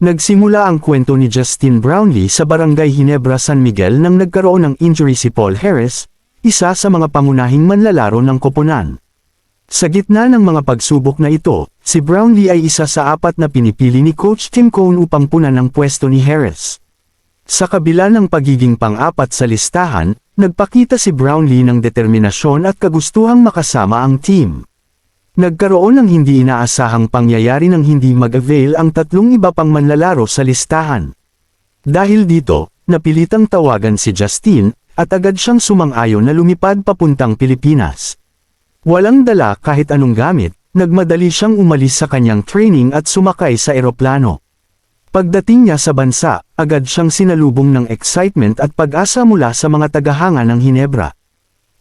Nagsimula ang kwento ni Justin Brownlee sa Barangay Ginebra, San Miguel nang nagkaroon ng injury si Paul Harris, isa sa mga pangunahing manlalaro ng koponan. Sa gitna ng mga pagsubok na ito, si Brownlee ay isa sa 4 na pinipili ni Coach Tim Cone upang punan ang pwesto ni Harris. Sa kabila ng pagiging pang-4 sa listahan, nagpakita si Brownlee ng determinasyon at kagustuhang makasama ang team. Nagkaroon ng hindi inaasahang pangyayari nang hindi mag-avail ang 3 iba pang manlalaro sa listahan. Dahil dito, napilitang tawagan si Justin, at agad siyang sumang-ayon na lumipad papuntang Pilipinas. Walang dala kahit anong gamit, nagmadali siyang umalis sa kanyang training at sumakay sa eroplano. Pagdating niya sa bansa, agad siyang sinalubong ng excitement at pag-asa mula sa mga tagahanga ng Ginebra.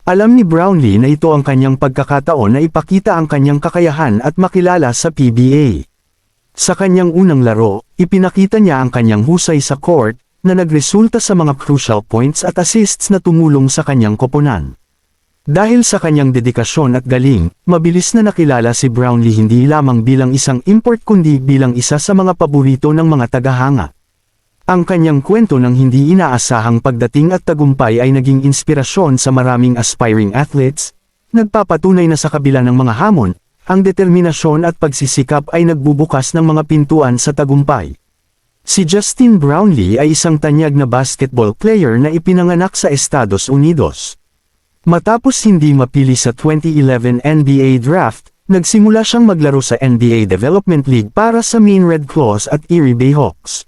Alam ni Brownlee na ito ang kanyang pagkakataon na ipakita ang kanyang kakayahan at makilala sa PBA. Sa kanyang unang laro, ipinakita niya ang kanyang husay sa court, na nagresulta sa mga crucial points at assists na tumulong sa kanyang koponan. Dahil sa kanyang dedikasyon at galing, mabilis na nakilala si Brownlee hindi lamang bilang isang import kundi bilang isa sa mga paborito ng mga tagahanga. Ang kanyang kwento ng hindi inaasahang pagdating at tagumpay ay naging inspirasyon sa maraming aspiring athletes, nagpapatunay na sa kabila ng mga hamon, ang determinasyon at pagsisikap ay nagbubukas ng mga pintuan sa tagumpay. Si Justin Brownlee ay isang tanyag na basketball player na ipinanganak sa Estados Unidos. Matapos hindi mapili sa 2011 NBA Draft, nagsimula siyang maglaro sa NBA Development League para sa Maine Red Claws at Erie Bayhawks.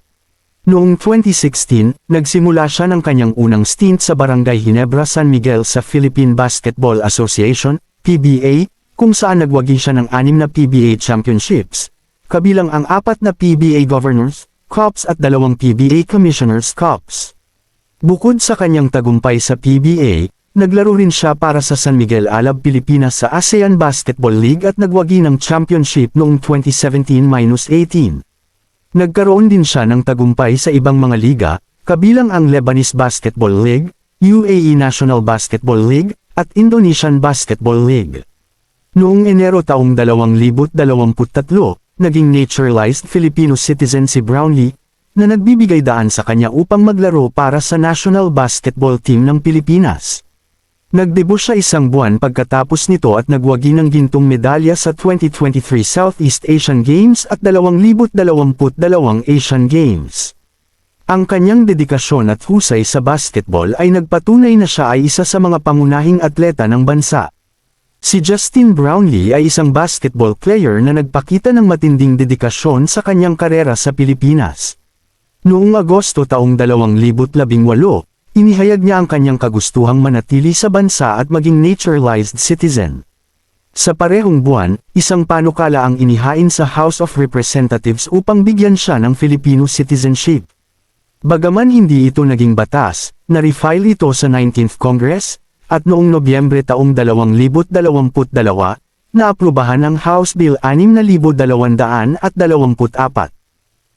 Noong 2016, nagsimula siya ng kanyang unang stint sa Barangay Ginebra, San Miguel sa Philippine Basketball Association, PBA, kung saan nagwagi siya ng 6 na PBA championships, kabilang ang 4 na PBA Governors Cups at 2 PBA Commissioners Cups. Bukod sa kanyang tagumpay sa PBA, naglaro rin siya para sa San Miguel Alab Pilipinas sa ASEAN Basketball League at nagwagi ng championship noong 2017-18. Nagkaroon din siya ng tagumpay sa ibang mga liga, kabilang ang Lebanese Basketball League, UAE National Basketball League, at Indonesian Basketball League. Noong Enero taong 2023, naging naturalized Filipino citizen si Brownlee, na nagbibigay daan sa kanya upang maglaro para sa National Basketball Team ng Pilipinas. Nagdebut siya 1 buwan pagkatapos nito at nagwagi ng gintong medalya sa 2023 Southeast Asian Games at 2022 Asian Games. Ang kanyang dedikasyon at husay sa basketball ay nagpatunay na siya ay isa sa mga pangunahing atleta ng bansa. Si Justin Brownlee ay isang basketball player na nagpakita ng matinding dedikasyon sa kanyang karera sa Pilipinas. Noong Agosto taong 2018, inihayag niya ang kanyang kagustuhang manatili sa bansa at maging naturalized citizen. Sa parehong buwan, isang panukala ang inihain sa House of Representatives upang bigyan siya ng Filipino citizenship. Bagaman hindi ito naging batas, na-refile ito sa 19th Congress, at noong Nobyembre taong 2022, naaprubahan ang House Bill 6224.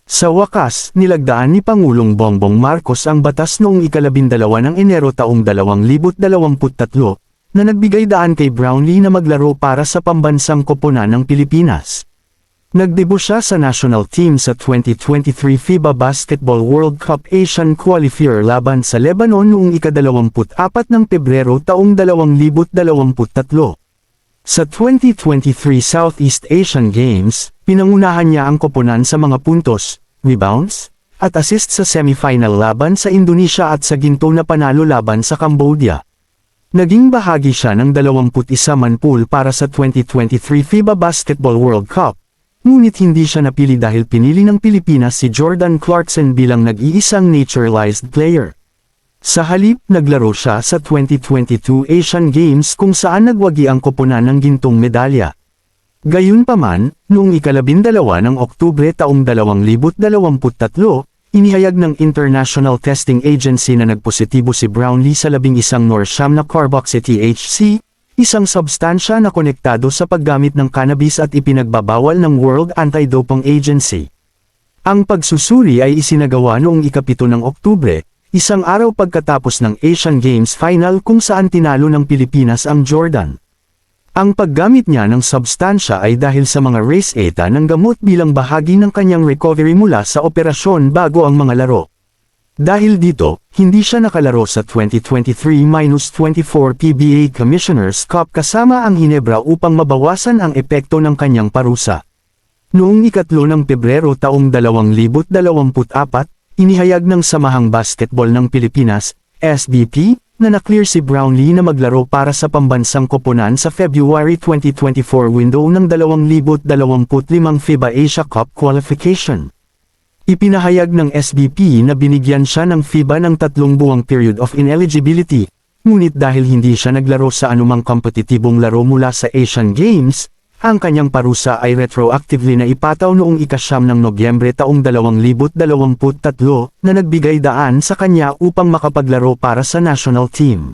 Sa wakas, nilagdaan ni Pangulong Bongbong Marcos ang batas noong ika-12 ng Enero taong 2023, na nagbigay daan kay Brownlee na maglaro para sa pambansang koponan ng Pilipinas. Nagdebut siya sa national team sa 2023 FIBA Basketball World Cup Asian Qualifier laban sa Lebanon noong ika-24 ng Pebrero taong 2023. Sa 2023 Southeast Asian Games, pinangunahan niya ang koponan sa mga puntos, rebounds, at assist sa semifinal laban sa Indonesia at sa ginto na panalo laban sa Cambodia. Naging bahagi siya ng 21-man pool para sa 2023 FIBA Basketball World Cup, ngunit hindi siya napili dahil pinili ng Pilipinas si Jordan Clarkson bilang nag-iisang naturalized player. Sa halip, naglaro siya sa 2022 Asian Games kung saan nagwagi ang koponan ng gintong medalya. Gayunpaman, noong ika-12 ng Oktubre taong 2023, inihayag ng International Testing Agency na nagpositibo si Brownlee sa 11 Norsham na carboxy-THC, isang substansya na konektado sa paggamit ng cannabis at ipinagbabawal ng World Anti-Doping Agency. Ang pagsusuri ay isinagawa noong ika-7 ng Oktubre, isang araw pagkatapos ng Asian Games Final kung saan tinalo ng Pilipinas ang Jordan. Ang paggamit niya ng substansya ay dahil sa mga race ETA ng gamot bilang bahagi ng kanyang recovery mula sa operasyon bago ang mga laro. Dahil dito, hindi siya nakalaro sa 2023-24 PBA Commissioner's Cup kasama ang Hinebra upang mabawasan ang epekto ng kanyang parusa. Noong 3 ng Pebrero taong 2024, inihayag ng Samahang Basketball ng Pilipinas, SBP, na na-clear si Brownlee na maglaro para sa pambansang koponan sa February 2024 window ng 2025 FIBA Asia Cup qualification. Ipinahayag ng SBP na binigyan siya ng FIBA ng 3 buwang period of ineligibility, ngunit dahil hindi siya naglaro sa anumang kompetitibong laro mula sa Asian Games, ang kanyang parusa ay retroactively na ipataw noong 9 ng Nobyembre taong 2023 na nagbigay daan sa kanya upang makapaglaro para sa national team.